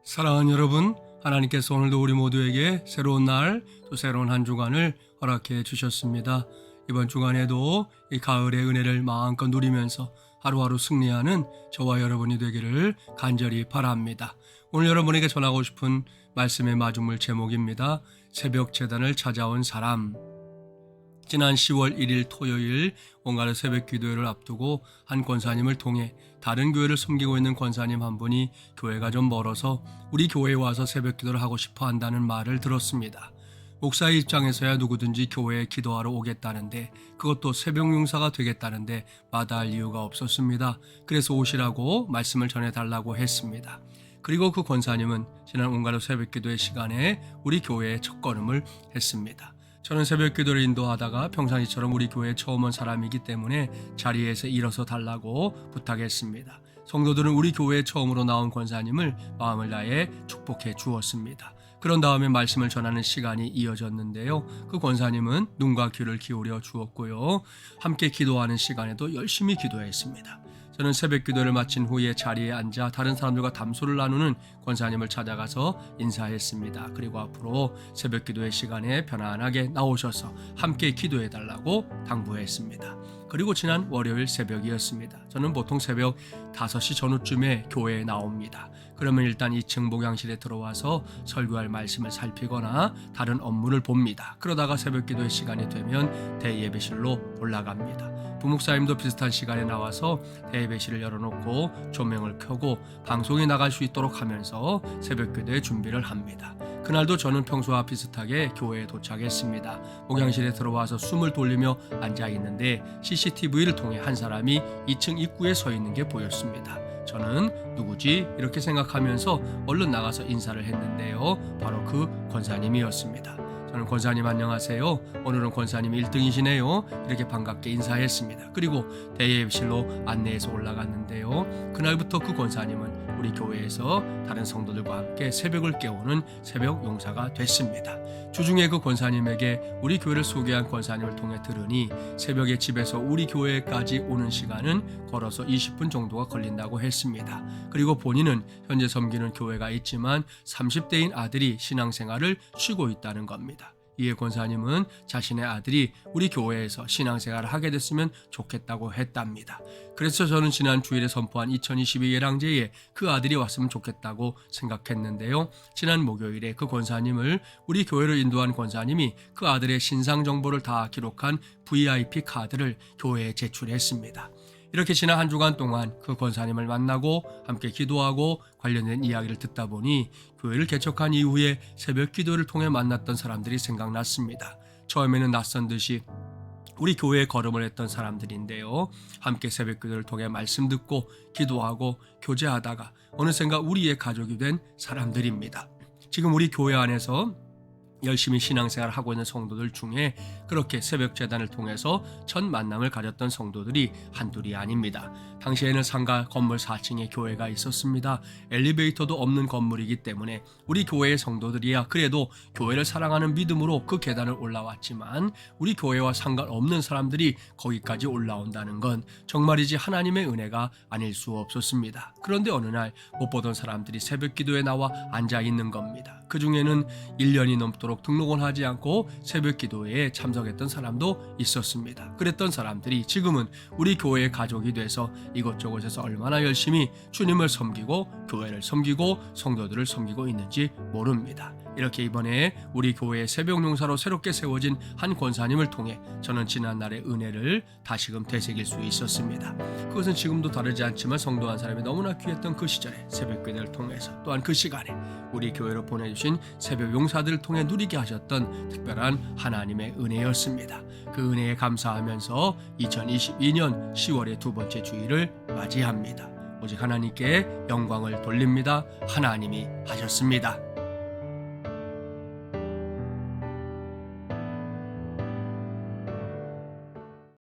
사랑하는 여러분, 하나님께서 오늘도 우리 모두에게 새로운 날, 또 새로운 한 주간을 허락해 주셨습니다. 이번 주간에도 이 가을의 은혜를 마음껏 누리면서 하루하루 승리하는 저와 여러분이 되기를 간절히 바랍니다. 오늘 여러분에게 전하고 싶은 말씀의 마중물 제목입니다. 새벽 제단을 찾아온 사람. 지난 10월 1일 토요일 원가를 새벽 기도회를 앞두고 한 권사님을 통해 다른 교회를 섬기고 있는 권사님 한 분이 교회가 좀 멀어서 우리 교회에 와서 새벽 기도를 하고 싶어 한다는 말을 들었습니다. 목사의 입장에서야 누구든지 교회에 기도하러 오겠다는데, 그것도 새벽 용사가 되겠다는데 마다할 이유가 없었습니다. 그래서 오시라고 말씀을 전해달라고 했습니다. 그리고 그 권사님은 지난 원가를 새벽 기도회 시간에 우리 교회에 첫걸음을 했습니다. 저는 새벽 기도를 인도하다가 평상시처럼 우리 교회에 처음 온 사람이기 때문에 자리에서 일어서 달라고 부탁했습니다. 성도들은 우리 교회에 처음으로 나온 권사님을 마음을 다해 축복해 주었습니다. 그런 다음에 말씀을 전하는 시간이 이어졌는데요. 그 권사님은 눈과 귀를 기울여 주었고요. 함께 기도하는 시간에도 열심히 기도했습니다. 저는 새벽 기도를 마친 후에 자리에 앉아 다른 사람들과 담소를 나누는 권사님을 찾아가서 인사했습니다. 그리고 앞으로 새벽 기도의 시간에 편안하게 나오셔서 함께 기도해달라고 당부했습니다. 그리고 지난 월요일 새벽이었습니다. 저는 보통 새벽 5시 전후쯤에 교회에 나옵니다. 그러면 일단 2층 목양실에 들어와서 설교할 말씀을 살피거나 다른 업무를 봅니다. 그러다가 새벽 기도의 시간이 되면 대예배실로 올라갑니다. 부목사님도 비슷한 시간에 나와서 대예배실을 열어놓고 조명을 켜고 방송에 나갈 수 있도록 하면서 새벽 기도의 준비를 합니다. 그날도 저는 평소와 비슷하게 교회에 도착했습니다. 목양실에 들어와서 숨을 돌리며 앉아있는데 CCTV를 통해 한 사람이 2층 입구에 서 있는 게 보였습니다. 저는 누구지? 이렇게 생각하면서 얼른 나가서 인사를 했는데요. 바로 그 권사님이었습니다. 저는 권사님 안녕하세요. 오늘은 권사님 1등이시네요. 이렇게 반갑게 인사했습니다. 그리고 대예배실로 안내해서 올라갔는데요. 그날부터 그 권사님은 우리 교회에서 다른 성도들과 함께 새벽을 깨우는 새벽 용사가 됐습니다. 주중에 그 권사님에게 우리 교회를 소개한 권사님을 통해 들으니 새벽에 집에서 우리 교회까지 오는 시간은 걸어서 20분 정도가 걸린다고 했습니다. 그리고 본인은 현재 섬기는 교회가 있지만 30대인 아들이 신앙생활을 쉬고 있다는 겁니다. 이에 권사님은 자신의 아들이 우리 교회에서 신앙생활을 하게 됐으면 좋겠다고 했답니다. 그래서 저는 지난 주일에 선포한 2022 예랑제에 그 아들이 왔으면 좋겠다고 생각했는데요. 지난 목요일에 그 권사님을 우리 교회로 인도한 권사님이 그 아들의 신상 정보를 다 기록한 VIP 카드를 교회에 제출했습니다. 이렇게 지난 한 주간 동안 그 권사님을 만나고 함께 기도하고 관련된 이야기를 듣다 보니 교회를 개척한 이후에 새벽 기도를 통해 만났던 사람들이 생각났습니다. 처음에는 낯선 듯이 우리 교회에 걸음을 했던 사람들인데요. 함께 새벽 기도를 통해 말씀 듣고 기도하고 교제하다가 어느샌가 우리의 가족이 된 사람들입니다. 지금 우리 교회 안에서 열심히 신앙생활을 하고 있는 성도들 중에 그렇게 새벽 제단을 통해서 첫 만남을 가졌던 성도들이 한둘이 아닙니다. 당시에는 상가 건물 4층에 교회가 있었습니다. 엘리베이터도 없는 건물이기 때문에 우리 교회의 성도들이야 그래도 교회를 사랑하는 믿음으로 그 계단을 올라왔지만 우리 교회와 상관없는 사람들이 거기까지 올라온다는 건 정말이지 하나님의 은혜가 아닐 수 없었습니다. 그런데 어느 날 못 보던 사람들이 새벽 기도에 나와 앉아 있는 겁니다. 그 중에는 1년이 넘도록 등록을 하지 않고 새벽 기도회에 참석했던 사람도 있었습니다. 그랬던 사람들이 지금은 우리 교회의 가족이 돼서 이곳저곳에서 얼마나 열심히 주님을 섬기고 교회를 섬기고 성도들을 섬기고 있는지 모릅니다. 이렇게 이번에 우리 교회의 새벽 용사로 새롭게 세워진 한 권사님을 통해 저는 지난날의 은혜를 다시금 되새길 수 있었습니다. 그것은 지금도 다르지 않지만 성도 한 사람이 너무나 귀했던 그 시절에 새벽 기도를 통해서 또한 그 시간에 우리 교회로 보내주신 새벽 용사들을 통해 누리게 하셨던 특별한 하나님의 은혜였습니다. 그 은혜에 감사하면서 2022년 10월의 두 번째 주일을 맞이합니다. 오직 하나님께 영광을 돌립니다. 하나님이 하셨습니다.